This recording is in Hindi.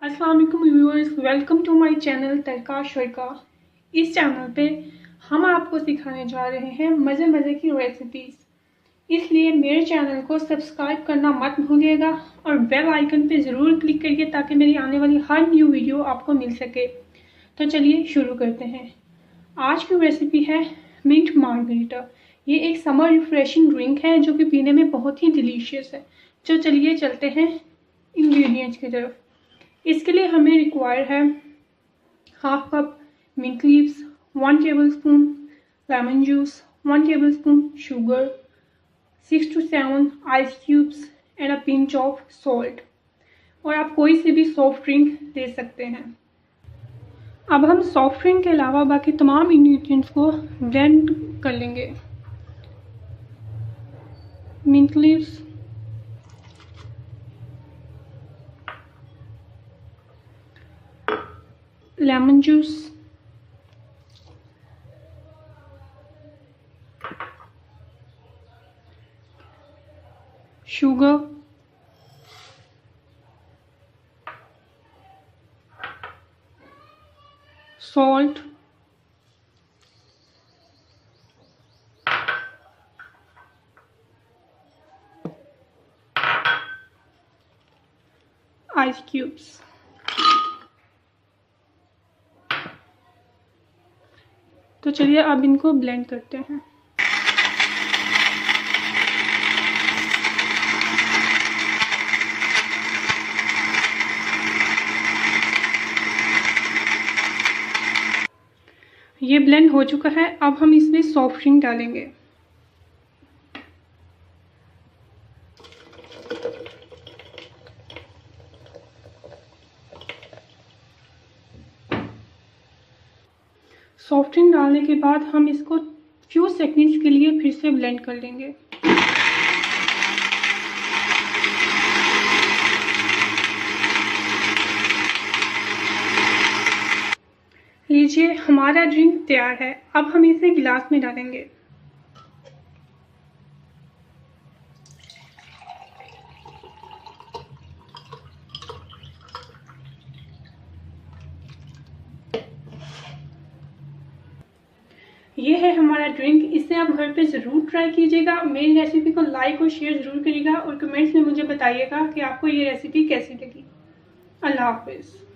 अस्सलाम वालेकुम viewers, welcome to my channel Tadka Shadka. इस चैनल पे हम आपको सिखाने जा रहे हैं मज़े की रेसिपीज़। इसलिए मेरे चैनल को सब्सक्राइब करना मत भूलिएगा और बेल आइकन पे ज़रूर क्लिक करिए ताकि मेरी आने वाली हर न्यू वीडियो आपको मिल सके। तो चलिए शुरू करते हैं। आज की रेसिपी है मिंट मार्गरीटा। ये एक समर रिफ्रेशिंग ड्रिंक है जो कि पीने में बहुत ही डिलीशियस है। तो चलिए चलते हैं इंग्रेडिएंट्स की तरफ। इसके लिए हमें रिक्वायर है half cup mint leaves, 1 tablespoon lemon juice, 1 tablespoon sugar, 6 to 7 ice cubes and a pinch of salt. और आप कोई सी भी सॉफ्ट ड्रिंक ले सकते हैं। अब हम सॉफ्ट ड्रिंक के अलावा बाकी तमाम इंग्रेडिएंट्स को ब्लेंड कर लेंगे। Mint leaves, lemon juice, sugar, salt, ice cubes. तो चलिए अब इनको ब्लेंड करते हैं। ये ब्लेंड हो चुका है। अब हम इसमें सॉफ्ट ड्रिंक डालेंगे। सॉफ्ट ड्रिंक डालने के बाद हम इसको फ्यू सेकंड्स के लिए फिर से ब्लेंड कर लेंगे। लीजिए, हमारा ड्रिंक तैयार है। अब हम इसे गिलास में डालेंगे। ये है हमारा ड्रिंक। इसे आप घर पे ज़रूर ट्राई कीजिएगा। मेरी रेसिपी को लाइक और शेयर ज़रूर करिएगा और कमेंट्स में मुझे बताइएगा कि आपको ये रेसिपी कैसी लगी। अल्लाह हाफिज़।